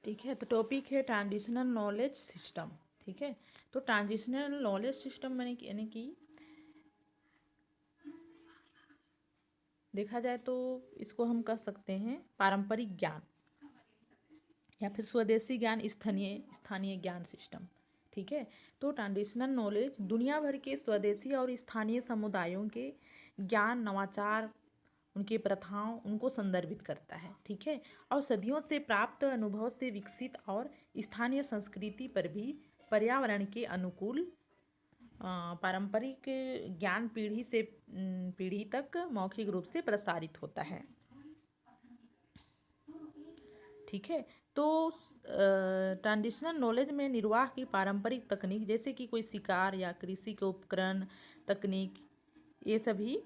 ठीक है। तो टॉपिक है ट्रांजिशनल नॉलेज सिस्टम। ठीक है। तो ट्रांजिशनल नॉलेज सिस्टम यानी कि देखा जाए तो इसको हम कह सकते हैं पारंपरिक ज्ञान या फिर स्वदेशी ज्ञान, स्थानीय स्थानीय ज्ञान सिस्टम। ठीक है। तो ट्रांजिशनल नॉलेज दुनिया भर के स्वदेशी और स्थानीय समुदायों के ज्ञान, नवाचार, उनके प्रथाओं, उनको संदर्भित करता है। ठीक है। और सदियों से प्राप्त अनुभव से विकसित और स्थानीय संस्कृति पर भी पर्यावरण के अनुकूल पारंपरिक ज्ञान पीढ़ी से पीढ़ी तक मौखिक रूप से प्रसारित होता है। ठीक है। तो ट्रांजिशनल नॉलेज में निर्वाह की पारंपरिक तकनीक जैसे कि कोई शिकार या कृषि के उपकरण तकनीक, ये सभी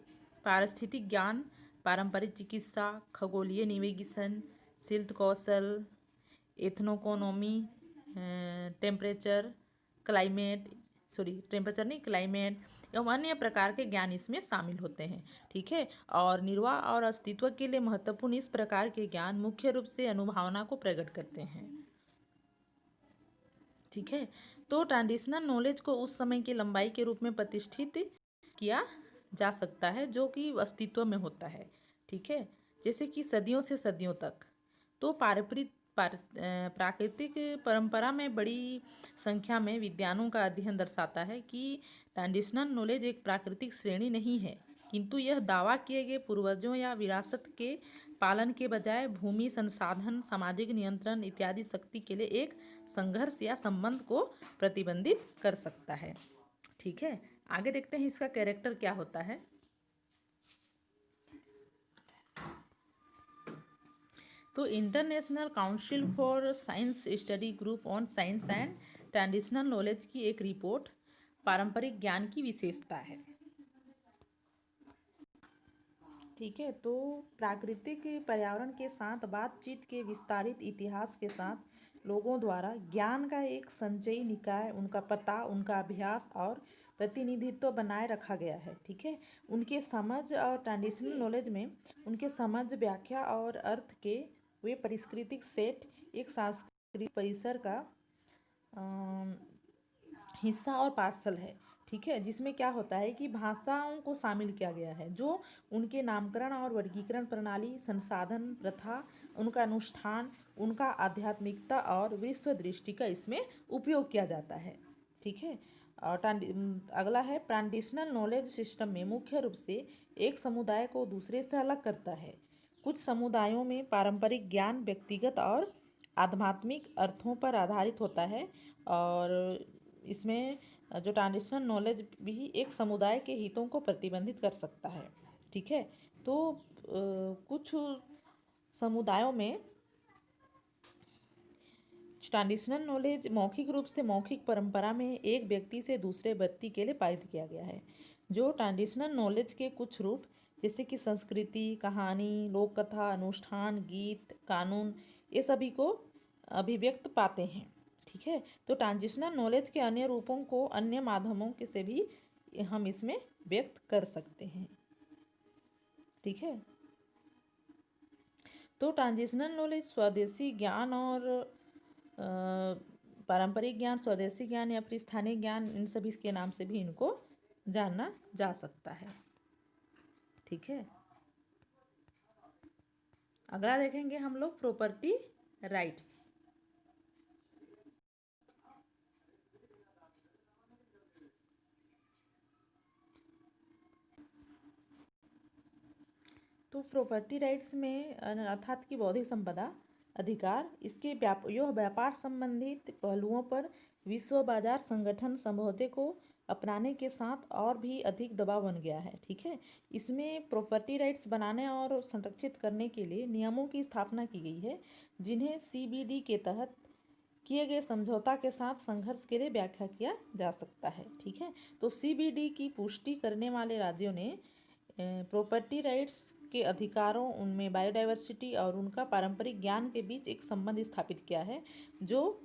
पारिस्थितिक ज्ञान, पारंपरिक चिकित्सा, खगोलीय नेविगेशन, शिल्प कौशल, एथनोकोनॉमी, टेम्परेचर क्लाइमेट टेम्परेचर नहीं, क्लाइमेट एवं अन्य प्रकार के ज्ञान इसमें शामिल होते हैं। ठीक है। और निर्वाह और अस्तित्व के लिए महत्वपूर्ण इस प्रकार के ज्ञान मुख्य रूप से अनुभवना को प्रकट करते हैं। ठीक है। तो ट्रांजिशनल नॉलेज को उस समय की लंबाई के रूप में प्रतिष्ठित किया जा सकता है जो कि अस्तित्व में होता है। ठीक है। जैसे कि सदियों से सदियों तक। तो प्राकृतिक परंपरा में बड़ी संख्या में विद्वानों का अध्ययन दर्शाता है कि ट्रांजिशनल नॉलेज एक प्राकृतिक श्रेणी नहीं है, किंतु यह दावा किए गए पूर्वजों या विरासत के पालन के बजाय भूमि, संसाधन, सामाजिक नियंत्रण इत्यादि शक्ति के लिए एक संघर्ष या संबंध को प्रतिबंधित कर सकता है। ठीक है। आगे देखते हैं इसका कैरेक्टर क्या होता है। तो international council for science study group on science and traditional knowledge की एक रिपोर्ट पारंपरिक ज्ञान की विशेषता है। ठीक है। तो प्राकृतिक पर्यावरण के साथ बातचीत के विस्तारित इतिहास के साथ लोगों द्वारा ज्ञान का एक संचयी निकाय, उनका पता, उनका अभ्यास और प्रतिनिधित्व बनाए रखा गया है। ठीक है। उनके समझ और ट्रेडिशनल नॉलेज में उनके समझ, व्याख्या और अर्थ के वे परिष्कृतिक सेट एक सांस्कृतिक परिसर का हिस्सा और पार्सल है। ठीक है। जिसमें क्या होता है कि भाषाओं को शामिल किया गया है, जो उनके नामकरण और वर्गीकरण प्रणाली, संसाधन, प्रथा, उनका अनुष्ठान, उनका आध्यात्मिकता और विश्व दृष्टि का इसमें उपयोग किया जाता है। ठीक है। और अगला है ट्रांजिशनल नॉलेज सिस्टम में मुख्य रूप से एक समुदाय को दूसरे से अलग करता है। कुछ समुदायों में पारंपरिक ज्ञान व्यक्तिगत और आध्यात्मिक अर्थों पर आधारित होता है, और इसमें जो ट्रांजिशनल नॉलेज भी एक समुदाय के हितों को प्रतिबंधित कर सकता है। ठीक है। तो कुछ समुदायों में ट्रांजिशनल नॉलेज मौखिक रूप से मौखिक परंपरा में एक व्यक्ति से दूसरे व्यक्ति के लिए पारित किया गया है। जो ट्रांजिशनल नॉलेज के कुछ रूप जैसे कि संस्कृति, कहानी, लोक कथा, अनुष्ठान, गीत, कानून, ये सभी को अभिव्यक्त पाते हैं। ठीक है। तो ट्रांजिशनल नॉलेज के अन्य रूपों को अन्य माध्यमों के से भी हम इसमें व्यक्त कर सकते हैं। ठीक है। तो ट्रांजिशनल नॉलेज स्वदेशी ज्ञान और पारंपरिक ज्ञान, स्वदेशी ज्ञान या फिर स्थानीय ज्ञान, इन सभी के नाम से भी इनको जाना जा सकता है। ठीक है। अगला देखेंगे हम लोग प्रॉपर्टी राइट्स। तो प्रॉपर्टी राइट्स में अर्थात की बौद्धिक संपदा अधिकार, इसके यह व्यापार संबंधित पहलुओं पर विश्व बाजार संगठन समझौते को अपनाने के साथ और भी अधिक दबाव बन गया है। ठीक है। इसमें प्रॉपर्टी राइट्स बनाने और संरक्षित करने के लिए नियमों की स्थापना की गई है, जिन्हें सीबीडी के तहत किए गए समझौता के साथ संघर्ष के लिए व्याख्या किया जा सकता है। ठीक है। तो सीबीडी की पुष्टि करने वाले राज्यों ने प्रॉपर्टी राइट्स के अधिकारों, उनमें बायोडायवर्सिटी और उनका पारंपरिक ज्ञान के बीच एक संबंध स्थापित किया है, जो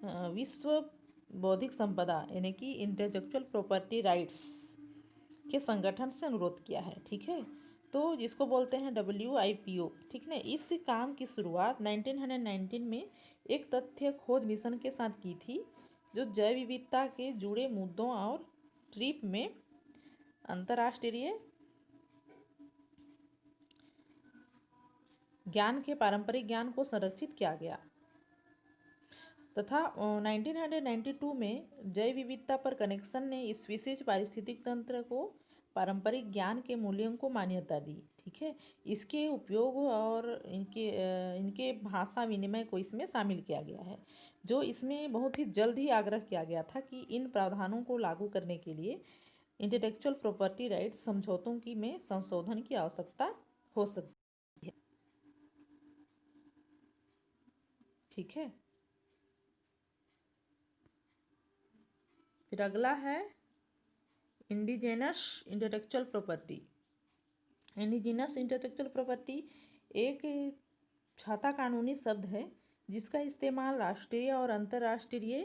विश्व बौद्धिक संपदा यानी कि इंटेलेक्चुअल प्रॉपर्टी राइट्स के संगठन से अनुरोध किया है। ठीक है। तो जिसको बोलते हैं WIPO, ठीक ना। इस काम की शुरुआत 1919 में एक तथ्य खोज मिशन के साथ की थी, जो जैव विविधता के जुड़े मुद्दों और ट्रिप में अंतर्राष्ट्रीय ज्ञान के पारंपरिक ज्ञान को संरक्षित किया गया तथा 1992 में जैव विविधता पर कनेक्शन ने इस विशेष पारिस्थितिक तंत्र को पारंपरिक ज्ञान के मूल्यों को मान्यता दी, ठीक है। इसके उपयोग और इनके भाषा विनिमय को इसमें शामिल किया गया है, जो इसमें बहुत ही जल्द ही आग्रह किया गया था कि इन प्रावधानों को लागू करने के लिए इंटेलेक्चुअल प्रॉपर्टी राइट्स समझौतों की में संशोधन की आवश्यकता हो सकती है, ठीक है। फिर अगला है indigenous intellectual property. Indigenous intellectual property एक छाता कानूनी शब्द है जिसका इस्तेमाल राष्ट्रीय और अंतर्राष्ट्रीय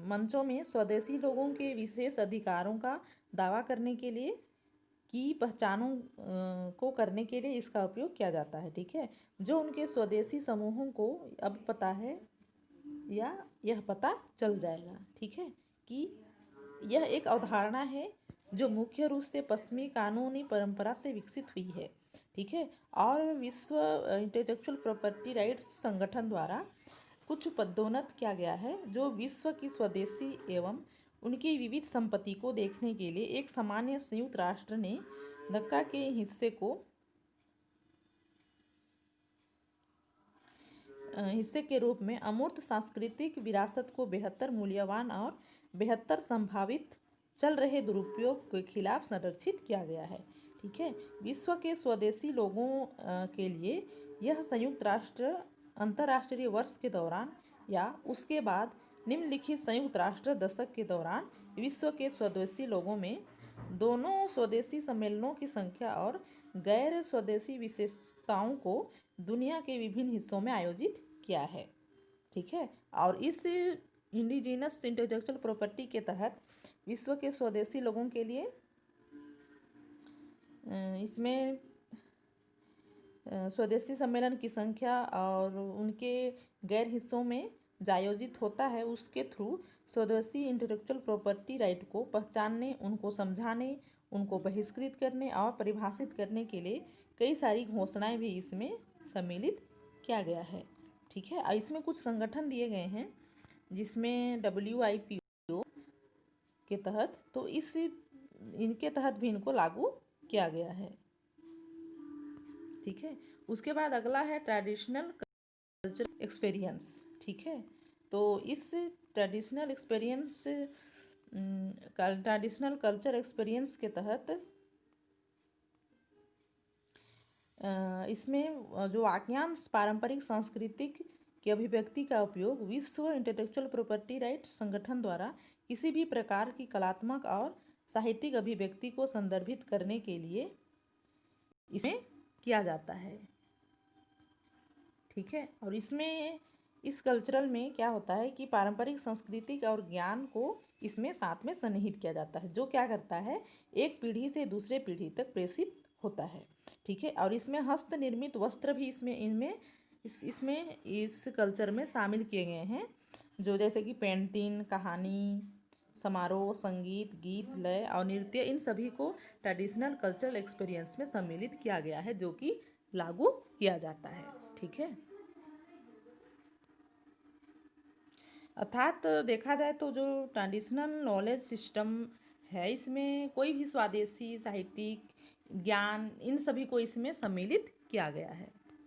मंचों में स्वदेशी लोगों के विशेष अधिकारों का दावा करने के लिए की पहचानों को करने के लिए इसका उपयोग किया जाता है, ठीक है। जो उनके स्वदेशी समूहों को अब पता है या यह पता चल जाएगा, ठीक है, कि यह एक अवधारणा है जो मुख्य रूप से पश्चिमी कानूनी परंपरा से विकसित हुई है, ठीक है। और विश्व इंटेलेक्चुअल प्रॉपर्टी राइट्स संगठन द्वारा कुछ पदोन्नत किया गया है, जो विश्व की स्वदेशी एवं उनकी विविध संपत्ति को देखने के लिए एक सामान्य संयुक्त राष्ट्र ने धक्का के हिस्से के रूप में अमूर्त सांस्कृतिक विरासत को बेहतर मूल्यवान और बेहतर संभावित चल रहे दुरुपयोग के खिलाफ संरक्षित किया गया है, ठीक है। विश्व के स्वदेशी लोगों के लिए यह संयुक्त राष्ट्र अंतर्राष्ट्रीय वर्ष के दौरान या उसके बाद निम्नलिखित संयुक्त राष्ट्र दशक के दौरान विश्व के स्वदेशी लोगों में दोनों स्वदेशी सम्मेलनों की संख्या और गैर स्वदेशी विशेषताओं को दुनिया के विभिन्न हिस्सों में आयोजित किया है, ठीक है। और इस इंडिजिनस इंटेलेक्चुअल प्रॉपर्टी के तहत विश्व के स्वदेशी लोगों के लिए इसमें स्वदेशी सम्मेलन की संख्या और उनके गैर हिस्सों में जो आयोजित होता है उसके थ्रू स्वदेशी इंटेलेक्चुअल प्रॉपर्टी राइट को पहचानने, उनको समझाने, उनको बहिष्कृत करने और परिभाषित करने के लिए कई सारी घोषणाएं भी इसमें सम्मिलित किया गया है, ठीक है। और इसमें कुछ संगठन दिए गए हैं जिसमें WIPO के तहत, तो इनके तहत भी इनको लागू किया गया है, ठीक है। उसके बाद अगला है ट्रेडिशनल कल्चर एक्सपीरियंस, ठीक है। तो इस ट्रेडिशनल कल्चर एक्सपीरियंस के तहत इसमें जो वाक्यांश पारंपरिक सांस्कृतिक की अभिव्यक्ति का उपयोग विश्व इंटेलेक्चुअल प्रॉपर्टी राइट्स संगठन द्वारा किसी भी प्रकार की कलात्मक और साहित्यिक अभिव्यक्ति को संदर्भित करने के लिए इसमें किया जाता है, ठीक है। और इसमें इस कल्चरल में क्या होता है कि पारंपरिक सांस्कृतिक और ज्ञान को इसमें साथ में सन्निहित किया जाता है, जो क्या करता है एक पीढ़ी से दूसरे पीढ़ी तक प्रेषित होता है, ठीक है। और इसमें हस्त निर्मित वस्त्र भी इसमें इस कल्चर में शामिल किए गए हैं, जो जैसे कि पेंटिंग, कहानी, समारोह, संगीत, गीत, लय और नृत्य, इन सभी को ट्रेडिशनल कल्चरल एक्सपीरियंस में सम्मिलित किया गया है, जो कि लागू किया जाता है, ठीक है। अर्थात देखा जाए तो जो ट्रेडिशनल नॉलेज सिस्टम है इसमें कोई भी स्वदेशी साहित्यिक ज्ञान इन सभी को इसमें सम्मिलित किया गया है।